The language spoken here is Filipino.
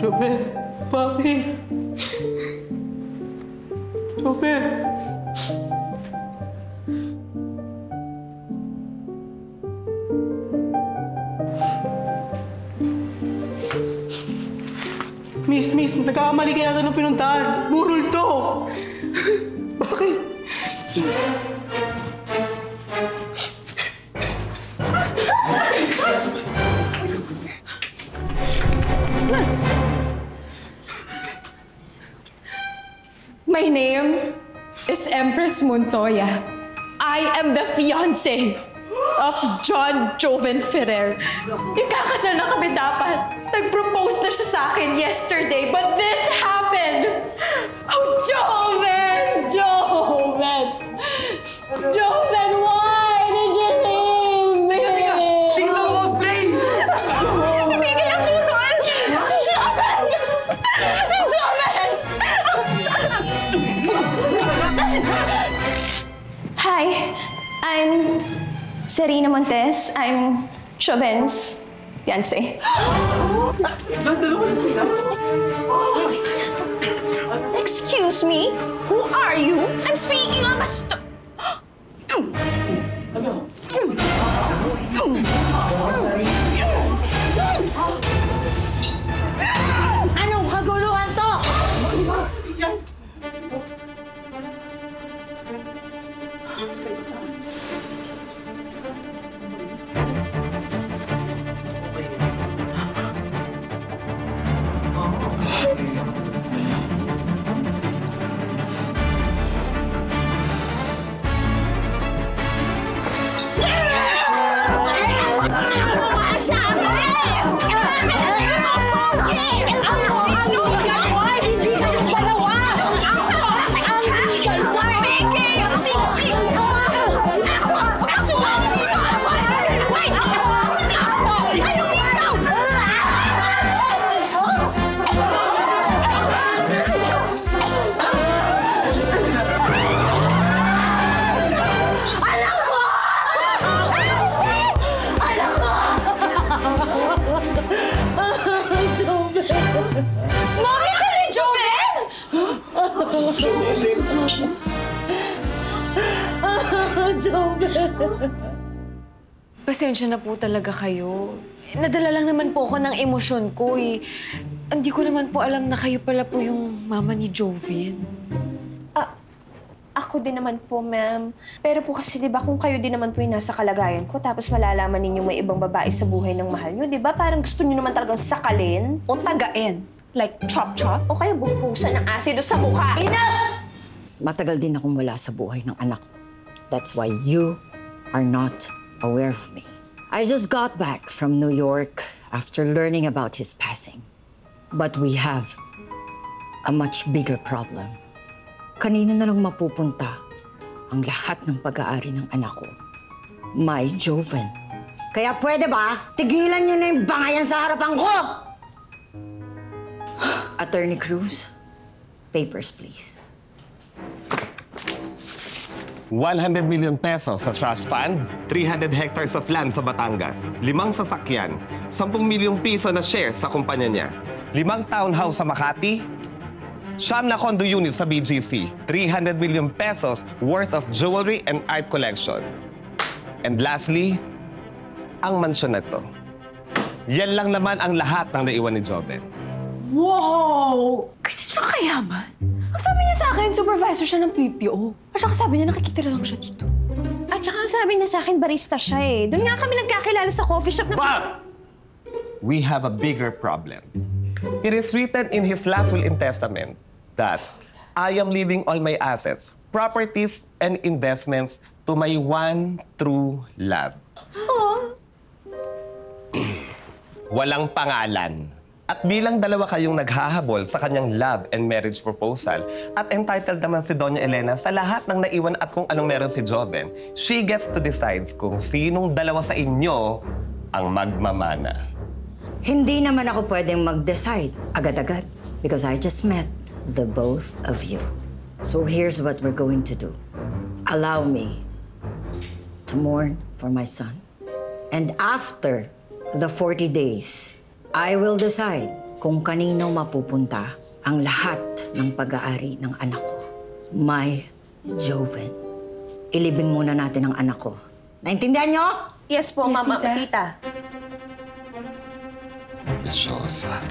Joven! Papi! Joven! Miss, nagkakamali ka yata ng pinuntahan. Burol to! Bakit? My name is Empress Montoya. I am the fiancé of John Joven Ferrer. Ikakasal na kami dapat. Nag-propose na siya sa akin yesterday, but this happened! Oh, Joven! Joven! Joven, why did you leave me? Teka! Tingnan mo cosplay! Tigil ang burol! Joven! Joven! Hi, I'm Serena Montes. I'm Joven's fiancé. Excuse me? Who are you? I'm speaking on a Anong kaguluhan to? Pasensya na po talaga kayo. Nadala lang naman po ako ng emosyon ko eh. Hindi ko naman po alam na kayo pala po yung mama ni Joven. Ako din naman po, ma'am. Pero po kasi, di ba, kung kayo din naman po yung nasa kalagayan ko, tapos malalaman ninyo may ibang babae sa buhay ng mahal nyo, di ba? Parang gusto nyo naman talagang sakalin. O tagain. Like chop-chop. O kaya bubusan ng asido sa mukha. Enough! Matagal din akong wala sa buhay ng anak ko. That's why you are not aware of me. I just got back from New York after learning about his passing. But we have a much bigger problem. Kanina na lang mapupunta ang lahat ng pag-aari ng anak ko. My Joven. Kaya pwede ba, tigilan niyo na yung bangayan sa harapan ko! Attorney Cruz, papers please. 100 million pesos sa trust fund, 300 hectares of land sa Batangas, 5 sasakyan, 10 milyong piso na shares sa kumpanya niya, 5 townhouse sa Makati, 9 na condo unit sa BGC, 300 million pesos worth of jewelry and art collection. And lastly, ang mansyon na to. Yan lang naman ang lahat ng naiwan ni Joven. Wow! Ganyan siya kayaman? Ang sabi niya sa akin, supervisor siya ng PPO. At saka sabi niya, nakikitira lang siya dito. At saka sabi niya sa akin, barista siya eh. Doon nga kami nagkakilala sa coffee shop na... But we have a bigger problem. It is written in his last will and testament that I am leaving all my assets, properties, and investments to my one true love. Walang pangalan. At bilang dalawa kayong naghahabol sa kanyang love and marriage proposal at entitled naman si Doña Elena sa lahat ng naiwan at kung anong meron si Joven, she gets to decide kung sinong dalawa sa inyo ang magmamana. Hindi naman ako pwedeng mag-decide agad-agad because I just met the both of you. So here's what we're going to do. Allow me to mourn for my son. And after the 40 days, I will decide kung kanino mapupunta ang lahat ng pag-aari ng anak ko. My Joven. Ilibing muna natin ang anak ko. Naintindihan niyo? Yes po, Yes, Mama, tita. Tita. Bisyosa.